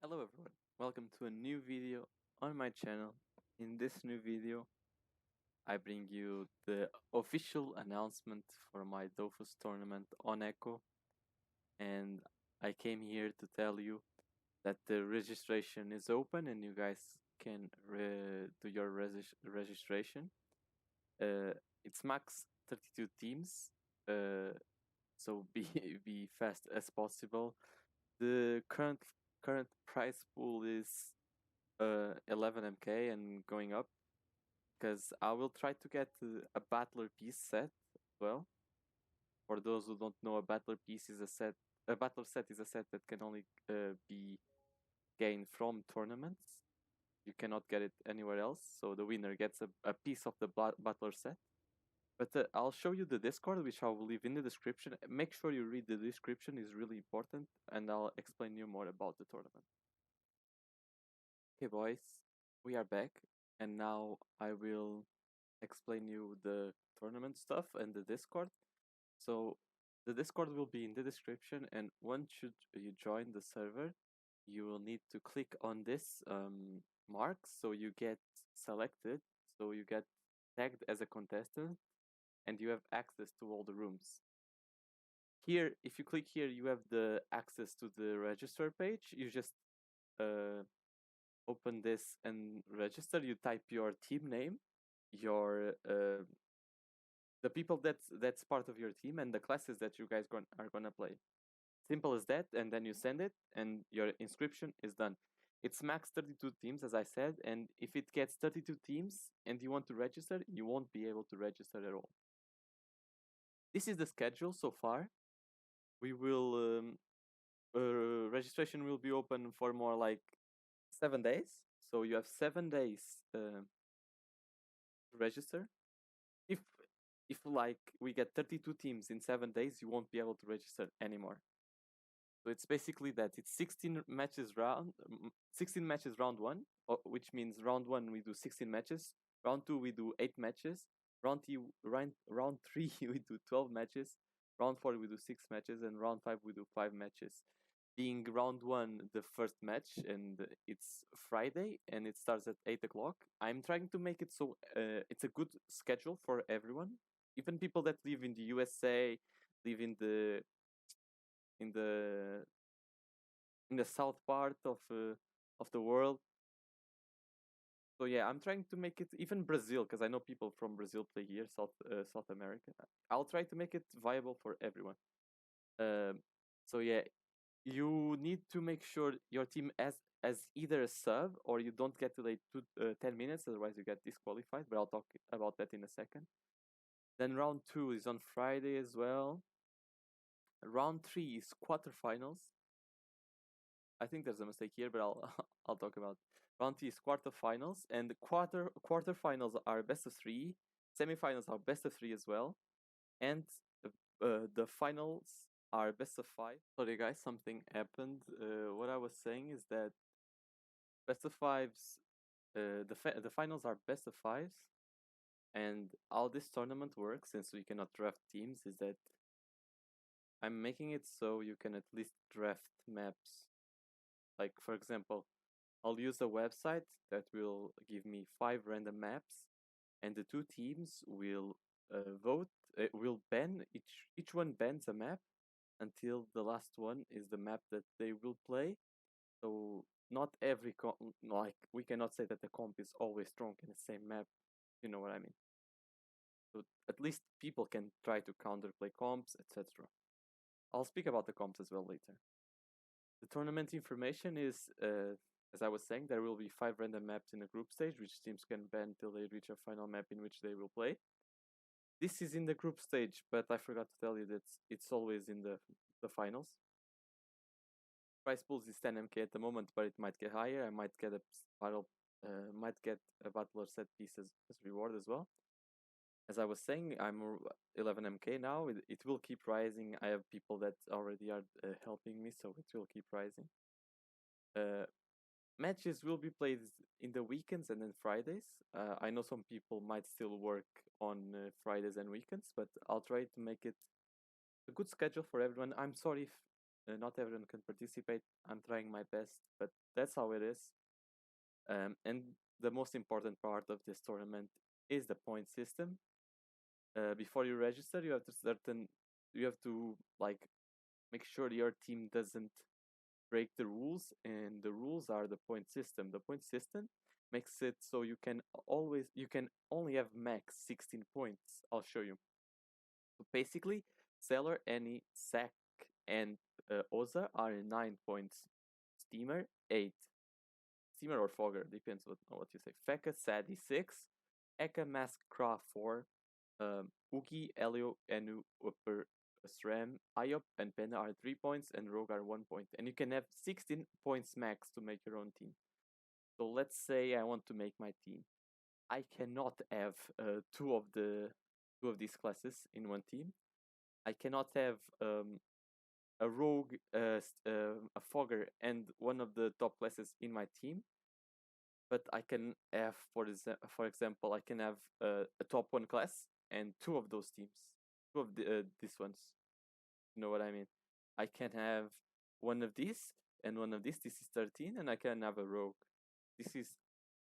Hello everyone, welcome to a new video on my channel. In this new video, I bring you the official announcement for my Dofus tournament on Echo, and I came here to tell you that the registration is open and you guys can do your registration. It's max 32 teams, so be be fast as possible. The current prize pool is 11 MK and going up, because I will try to get a battler piece set as well. For those who don't know, a battler piece is a set. A battler set is a set that can only be gained from tournaments. You cannot get it anywhere else. So the winner gets a piece of the battler set. But I'll show you the Discord, which I will leave in the description. Make sure you read the description; is really important, and I'll explain you more about the tournament. Okay, boys, we are back, and now I will explain you the tournament stuff and the Discord. So the Discord will be in the description, and once you join the server, you will need to click on this mark so you get selected, so you get tagged as a contestant, and you have access to all the rooms. Here, if you click here, you have the access to the register page. You just open this and register. You type your team name, your the people that's part of your team, and the classes that you guys are gonna play. Simple as that, and then you send it, and your inscription is done. It's max 32 teams, as I said, and if it gets 32 teams and you want to register, you won't be able to register at all. This is the schedule so far. We will registration will be open for more like 7 days. So you have 7 days to register. If like we get 32 teams in 7 days, you won't be able to register anymore. So it's basically that it's 16 matches round 1, which means round 1 we do 16 matches, round 2 we do 8 matches, round 3 we do 12 matches, round 4 we do 6 matches, and round 5 we do 5 matches. Being round 1 the first match, and it's Friday and it starts at 8 o'clock. I'm trying to make it so it's a good schedule for everyone, even people that live in the USA, live in the in the in the south part of the world. So yeah, I'm trying to make it, even Brazil, because I know people from Brazil play here, South America. I'll try to make it viable for everyone. So yeah, you need to make sure your team as either a sub, or you don't get delayed 10 minutes, otherwise you get disqualified. But I'll talk about that in a second. Then round 2 is on Friday as well. Round 3 is quarterfinals. I think there's a mistake here, but I'll I'll talk about. Round 3 is quarterfinals, and the quarterfinals are best of 3. Semifinals are best of 3 as well, and the finals are best of 5. Sorry guys, something happened. What I was saying is that best of 5s, the finals are best of 5s, and how this tournament works, since we cannot draft teams, is that I'm making it so you can at least draft maps. Like, for example, I'll use a website that will give me 5 random maps, and the 2 teams will vote. Will ban each one bans a map until the last one is the map that they will play. So not every like, we cannot say that the comp is always strong in the same map. You know what I mean? So at least people can try to counterplay comps, etc. I'll speak about the comps as well later. The tournament information is, as I was saying, there will be 5 random maps in a group stage, which teams can ban till they reach a final map in which they will play. This is in the group stage, but I forgot to tell you that it's always in the finals. Price pools is 10 MK at the moment, but it might get higher. I might get a battler set piece as reward as well. As I was saying, I'm 11 MK now. It will keep rising. I have people that already are helping me, so it will keep rising. Matches will be played in the weekends and then Fridays. I know some people might still work on Fridays and weekends, but I'll try to make it a good schedule for everyone. I'm sorry not everyone can participate. I'm trying my best, but that's how it is. And the most important part of this tournament is the point system. Before you register, you have to like make sure your team doesn't break the rules, and the rules are the point system. The point system makes it so you can only have max 16 points. I'll show you. So basically, Seller, Annie, Sack, and Oza are 9 points. Steamer 8. Steamer or Fogger, depends what you say. Feka, Sadie 6. Eka, Mask, Kra 4. Ugi, Elio, Enu, Upper, SRAM, IOP, and Pena are 3 points, and Rogue are 1 point. And you can have 16 points max to make your own team. So let's say I want to make my team. I cannot have two of these classes in one team. I cannot have a rogue, a fogger, and one of the top classes in my team. But I can have, for example, I can have a top one class and two of those teams, two of these ones. You know what I mean? I can have one of these and one of these. This is 13, and I can have a rogue. This is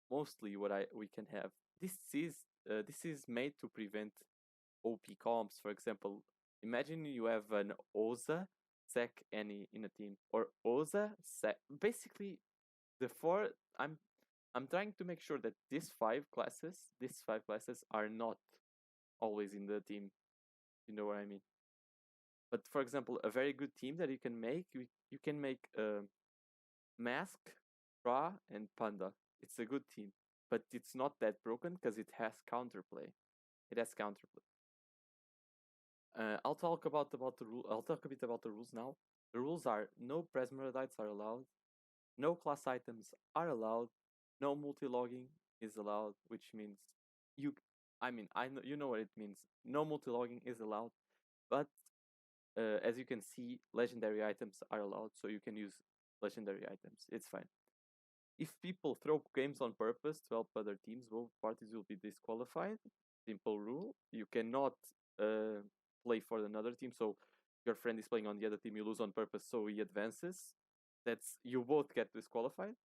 mostly what we can have. This is made to prevent OP comps. For example, imagine you have an Oza, Sek, Annie in a team, or Oza, Sek. Basically, the four. I'm trying to make sure that these five classes are not always in the team. You know what I mean? But for example, a very good team that you can make, you can make Mask, Ra, and Panda. It's a good team, but it's not that broken because it has counterplay. It has counterplay. I'll talk about the rule. I'll talk a bit about the rules now. The rules are: no Presmeradites are allowed, no class items are allowed, no multi-logging is allowed, which means I know you know what it means. No multi-logging is allowed, but as you can see, legendary items are allowed, so you can use legendary items. It's fine. If people throw games on purpose to help other teams, both parties will be disqualified. Simple rule. You cannot play for another team. So your friend is playing on the other team, you lose on purpose, so he advances. You both get disqualified.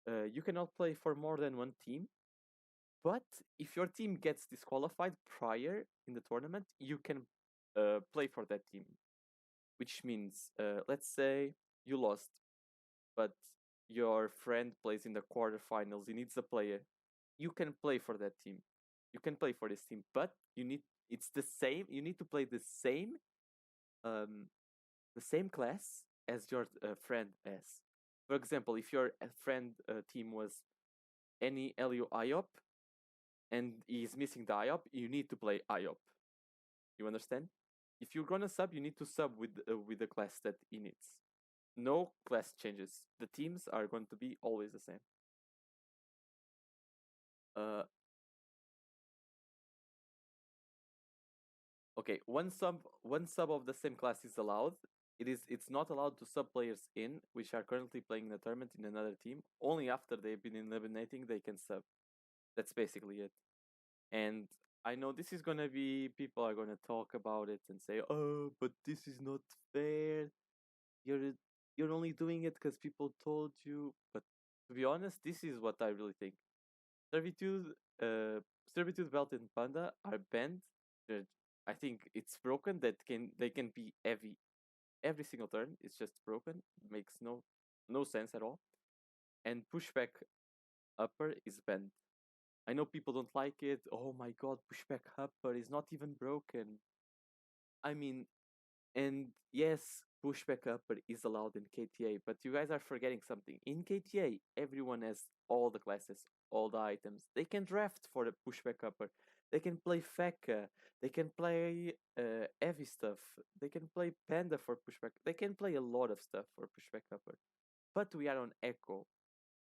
You cannot play for more than one team. But if your team gets disqualified prior in the tournament, you can play for that team. Which means, let's say you lost, but your friend plays in the quarterfinals. He needs a player. You can play for that team. You can play for this team, but it's the same. You need to play the same class as your friend has. For example, if your friend team was any Elio IOP and he's missing the IOP, you need to play IOP. You understand? If you're gonna sub, you need to sub with the class that he needs. No class changes. The teams are going to be always the same. Okay, one sub of the same class is allowed. It's not allowed to sub players in which are currently playing the tournament in another team. Only after they've been eliminating they can sub. That's basically it. And I know this is gonna be people are gonna talk about it and say, "Oh, but this is not fair. You're only doing it because people told you." But to be honest, this is what I really think. Servitude, Servitude Belt and Panda are banned. I think it's broken. They can be heavy every single turn. It's just broken. Makes no sense at all. And pushback upper is banned. I know people don't like it. Oh my god, pushback upper is not even broken. I mean, and yes, pushback upper is allowed in KTA, but you guys are forgetting something. In KTA, everyone has all the classes, all the items. They can draft for the pushback upper. They can play Feka. They can play heavy stuff. They can play Panda for pushback. They can play a lot of stuff for pushback upper. But we are on Echo.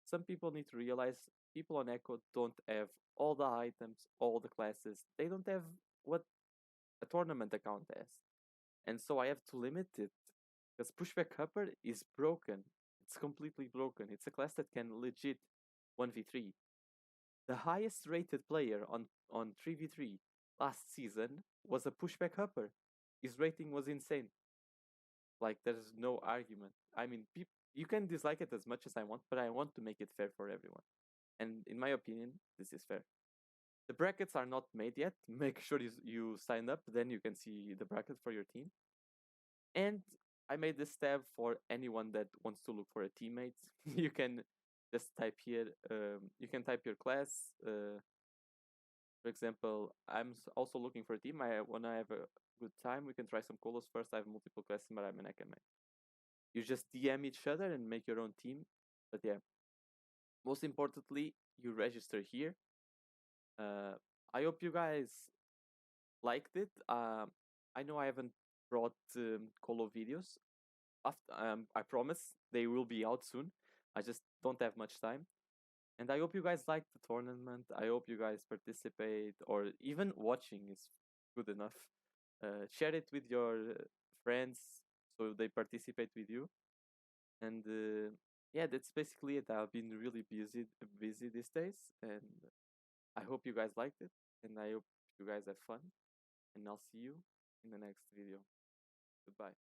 Some people need to realize people on Echo don't have all the items, all the classes. They don't have what a tournament account has. And so I have to limit it because pushback upper is broken. It's completely broken. It's a class that can legit 1v3. The highest rated player on 3v3 last season was a pushback upper. His rating was insane. Like there's no argument. I mean, you can dislike it as much as I want, but I want to make it fair for everyone. And in my opinion, this is fair. The brackets are not made yet. Make sure you sign up, then you can see the bracket for your team. And I made this tab for anyone that wants to look for a teammate. You can just type here. You can type your class. For example, I'm also looking for a team. I want to have a good time. We can try some colos first. I have multiple classes, but I'm an Akame. You just DM each other and make your own team. But yeah, most importantly, you register here. I hope you guys liked it. I know I haven't brought colo videos. I promise they will be out soon. I just don't have much time. And I hope you guys like the tournament. I hope you guys participate, or even watching is good enough. Share it with your friends so they participate with you. And yeah, that's basically it. I've been really busy these days, and I hope you guys liked it, and I hope you guys have fun. And I'll see you in the next video. Goodbye.